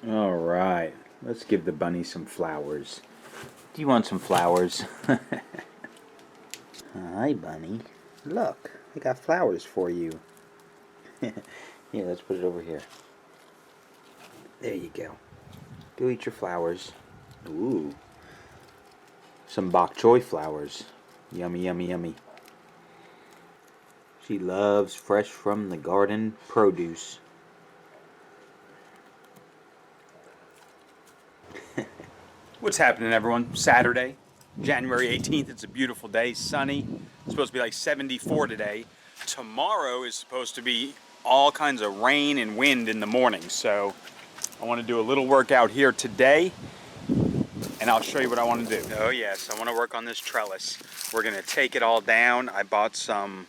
All right, let's give the bunny some flowers. Do you want some flowers? Hi, bunny. Look, I got flowers for you. Here, let's put it over here. There you go. Go eat your flowers. Ooh. Some bok choy flowers. Yummy, yummy, yummy. She loves fresh from the garden produce. What's happening, everyone? Saturday, January 18th. It's a beautiful day, sunny. It's supposed to be like 74 today. Tomorrow is supposed to be all kinds of rain and wind in the morning. So I want to do a little workout here today, and I'll show you what I want to do. Oh yes, I want to work on this trellis. We're going to take it all down. I bought some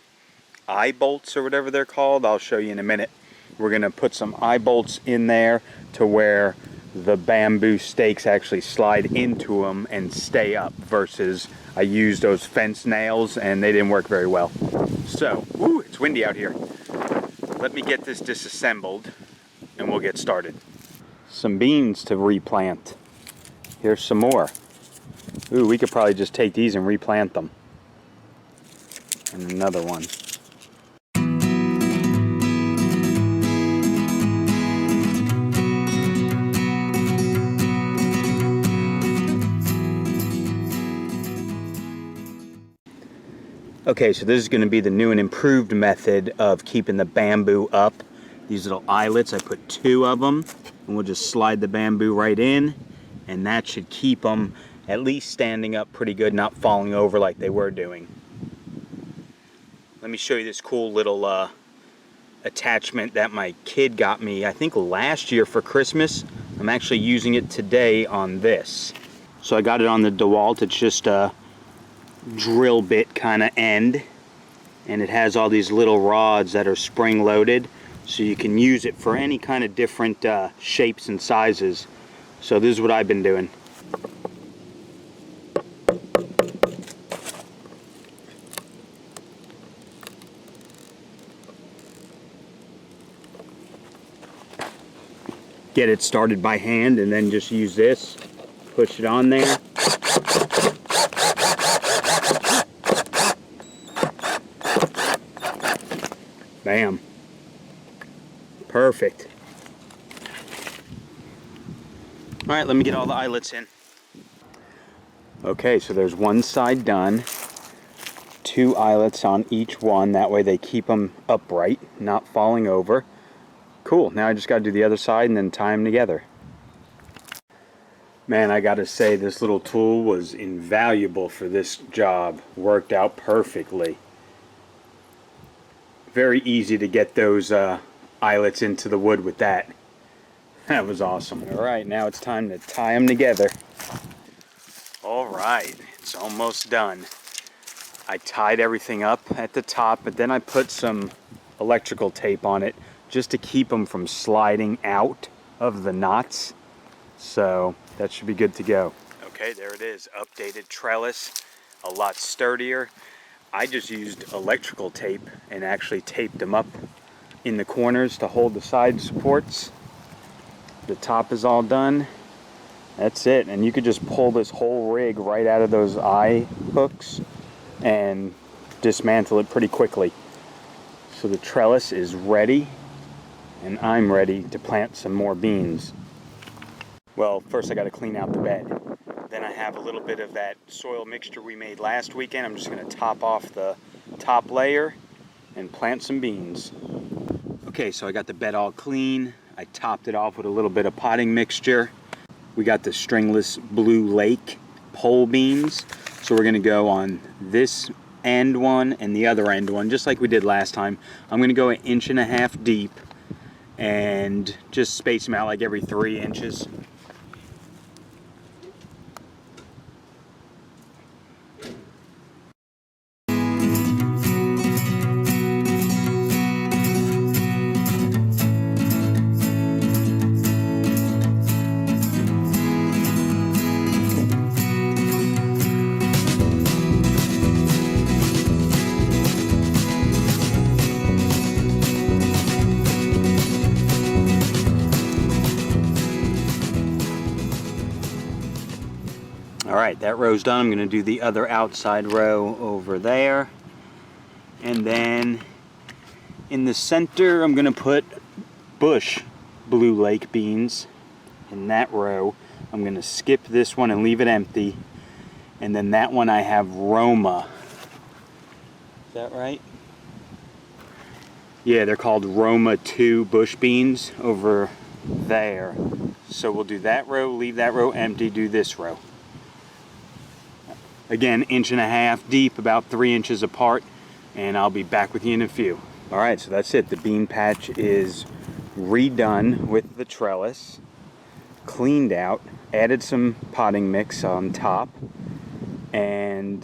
eye bolts or whatever they're called. I'll show you in a minute. We're going to put some eye bolts in there to where the bamboo stakes actually slide into them and stay up, versus I used those fence nails and they didn't work very well. So, ooh, it's windy out here. Let me get this disassembled and we'll get started. Some beans to replant. Here's some more. Ooh, we could probably just take these and replant them. And another one. Okay, so this is going to be the new and improved method of keeping the bamboo up. These little eyelets, I put 2 of them, and we'll just slide the bamboo right in, and that should keep them at least standing up pretty good, not falling over like they were doing. Let me show you this cool little attachment that my kid got me, I think last year for Christmas. I'm actually using it today on this. So I got it on the DeWalt. It's just a drill bit kind of end, and it has all these little rods that are spring loaded, so you can use it for any kind of different shapes and sizes. So this is what I've been doing. Get it started by hand and then just use this, push it on there. Bam. Perfect. All right, let me get all the eyelets in. Okay, so there's one side done. 2 eyelets on each one. That way they keep them upright, not falling over. Cool, now I just gotta do the other side and then tie them together. Man, I gotta say, this little tool was invaluable for this job. Worked out perfectly. Very easy to get those eyelets into the wood with that. That was awesome. All right, now it's time to tie them together. All right, it's almost done. I tied everything up at the top, but then I put some electrical tape on it just to keep them from sliding out of the knots. So that should be good to go. Okay, there it is, updated trellis, a lot sturdier. I just used electrical tape and actually taped them up in the corners to hold the side supports. The top is all done. That's it, and you could just pull this whole rig right out of those eye hooks and dismantle it pretty quickly. So the trellis is ready, and I'm ready to plant some more beans. Well, first I got to clean out the bed. Then I have a little bit of that soil mixture we made last weekend. I'm just going to top off the top layer and plant some beans. Okay, so I got the bed all clean. I topped it off with a little bit of potting mixture. We got the stringless Blue Lake pole beans. So we're going to go on this end one and the other end one, just like we did last time. I'm going to go 1.5 inches deep and just space them out like every 3 inches. All right, that row's done. I'm gonna do the other outside row over there. And then in the center, I'm gonna put bush blue lake beans in that row. I'm gonna skip this one and leave it empty. And then that one I have Roma. Is that right? Yeah, they're called Roma 2 bush beans over there. So we'll do that row, leave that row empty, do this row. Again, 1.5 inches deep, about 3 inches apart, and I'll be back with you in a few. All right, so that's it. The bean patch is redone with the trellis, cleaned out, added some potting mix on top, and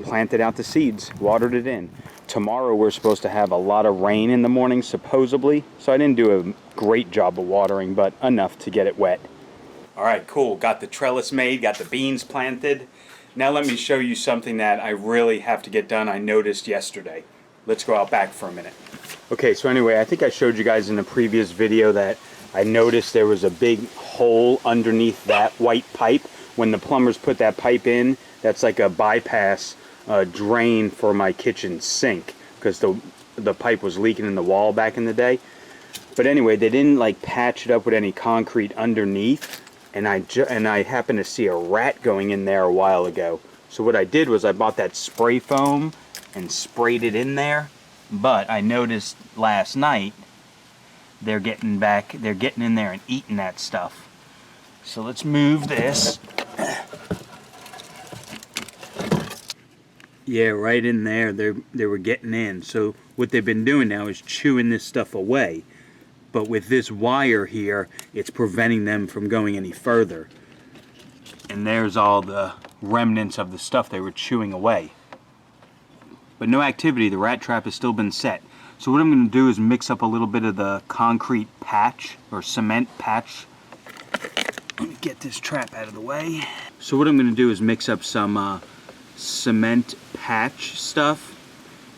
planted out the seeds, watered it in. Tomorrow we're supposed to have a lot of rain in the morning, supposedly, so I didn't do a great job of watering, but enough to get it wet. All right, cool. Got the trellis made, got the beans planted. Now let me show you something that I really have to get done. I noticed yesterday. Let's go out back for a minute. Okay, so anyway, I think I showed you guys in a previous video that I noticed there was a big hole underneath that white pipe. When the plumbers put that pipe in, that's like a bypass drain for my kitchen sink, because the pipe was leaking in the wall back in the day. But anyway, they didn't like patch it up with any concrete underneath, and I happened to see a rat going in there a while ago. So what I did was I bought that spray foam and sprayed it in there. But I noticed last night they're getting in there and eating that stuff. So let's move this. Yeah, right in there, they were getting in. So what they've been doing now is chewing this stuff away. But with this wire here, it's preventing them from going any further. And there's all the remnants of the stuff they were chewing away. But no activity, the rat trap has still been set. So what I'm going to do is mix up a little bit of the concrete patch, or cement patch. Let me get this trap out of the way. So what I'm going to do is mix up some cement patch stuff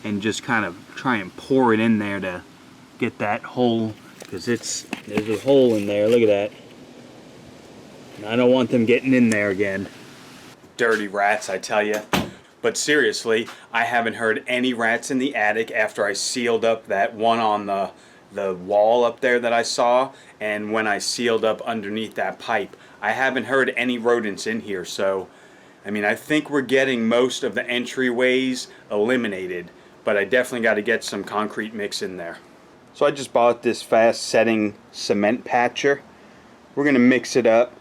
and just kind of try and pour it in there to get that hole, because there's a hole in there. Look at that. And I don't want them getting in there again. Dirty rats, I tell you. But seriously, I haven't heard any rats in the attic after I sealed up that one on the wall up there that I saw, and when I sealed up underneath that pipe. I haven't heard any rodents in here, so I mean, I think we're getting most of the entryways eliminated, but I definitely got to get some concrete mix in there. So I just bought this fast setting cement patcher. We're going to mix it up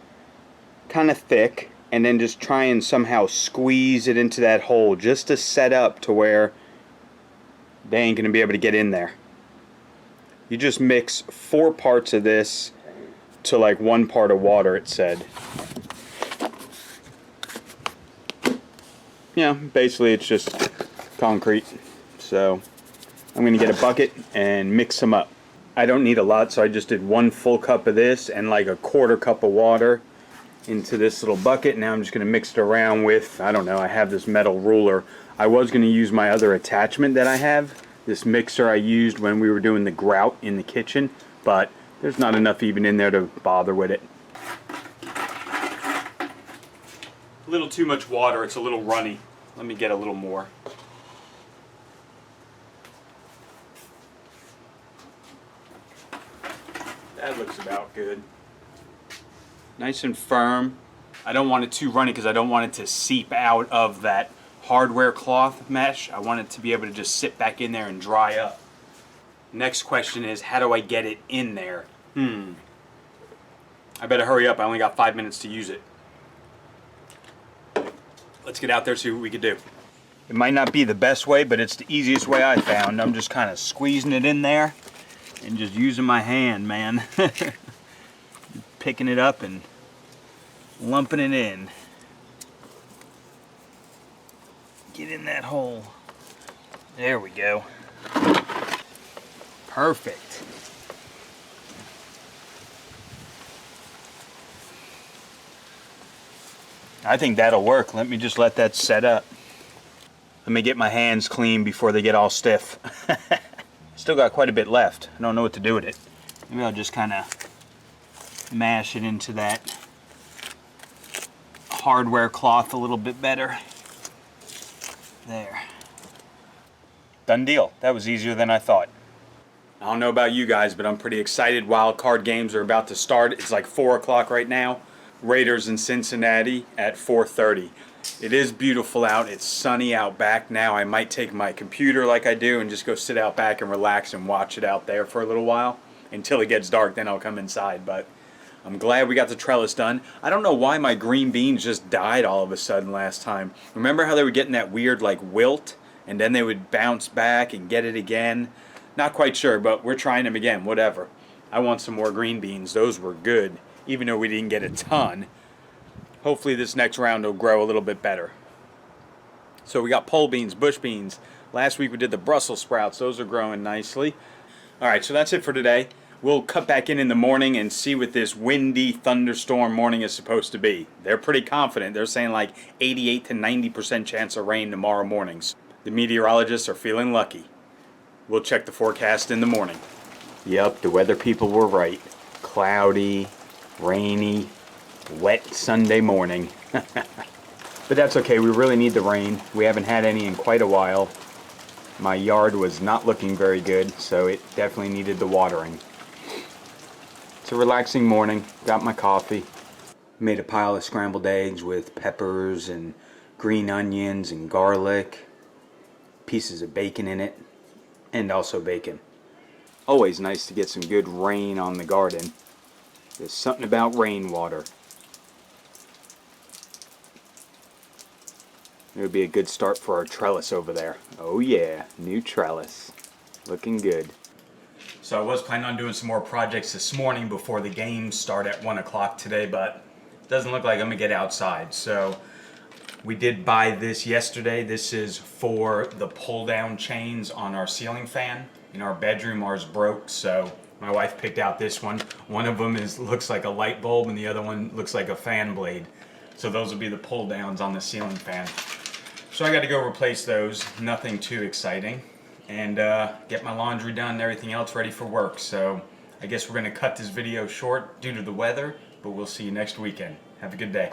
kind of thick and then just try and somehow squeeze it into that hole just to set up to where they ain't going to be able to get in there. You just mix 4 parts of this to like 1 part of water, it said. Yeah, basically it's just concrete. So I'm going to get a bucket and mix them up. I don't need a lot, so I just did 1 full cup of this and like a 1/4 cup of water into this little bucket. Now I'm just going to mix it around with, I don't know, I have this metal ruler. I was going to use my other attachment that I have, this mixer I used when we were doing the grout in the kitchen, but there's not enough even in there to bother with it. A little too much water, it's a little runny. Let me get a little more. That looks about good. Nice and firm. I don't want it too runny because I don't want it to seep out of that hardware cloth mesh. I want it to be able to just sit back in there and dry up. Next question is, how do I get it in there? I better hurry up. I only got 5 minutes to use it. Let's get out there and see what we can do. It might not be the best way, but it's the easiest way I found. I'm just kind of squeezing it in there and just using my hand, man. Picking it up and lumping it in. Get in that hole. There we go. Perfect. I think that'll work. Let me just let that set up. Let me get my hands clean before they get all stiff. Still got quite a bit left. I don't know what to do with it. Maybe I'll just kind of mash it into that hardware cloth a little bit better. There. Done deal. That was easier than I thought. I don't know about you guys, but I'm pretty excited. Wild card games are about to start. It's like 4 o'clock right now. Raiders in Cincinnati at 4:30. It is beautiful out. It's sunny out back now. I might take my computer like I do and just go sit out back and relax and watch it out there for a little while until it gets dark. Then I'll come inside. But I'm glad we got the trellis done. I don't know why my green beans just died all of a sudden last time. Remember how they were getting that weird like wilt and then they would bounce back and get it again? Not quite sure, but we're trying them again. Whatever. I want some more green beans. Those were good, even though we didn't get a ton. Hopefully this next round will grow a little bit better. So we got pole beans, bush beans. Last week we did the Brussels sprouts. Those are growing nicely. All right, so that's it for today. We'll cut back in the morning and see what this windy thunderstorm morning is supposed to be. They're pretty confident. They're saying like 88 to 90% chance of rain tomorrow mornings. The meteorologists are feeling lucky. We'll check the forecast in the morning. Yep, the weather people were right. Cloudy, rainy, wet Sunday morning. But that's okay, we really need the rain. We haven't had any in quite a while. My yard was not looking very good, so it definitely needed the watering. It's a relaxing morning. Got my coffee. Made a pile of scrambled eggs with peppers and green onions and garlic. Pieces of bacon in it. And also bacon. Always nice to get some good rain on the garden. There's something about rainwater. It would be a good start for our trellis over there. Oh yeah, new trellis. Looking good. So I was planning on doing some more projects this morning before the games start at 1 o'clock today, but it doesn't look like I'm gonna get outside. So we did buy this yesterday. This is for the pull down chains on our ceiling fan. In our bedroom, ours broke, so my wife picked out this one. One of them looks like a light bulb and the other one looks like a fan blade. So those will be the pull downs on the ceiling fan. So I got to go replace those. Nothing too exciting. And get my laundry done and everything else ready for work. So I guess we're going to cut this video short due to the weather, but we'll see you next weekend. Have a good day.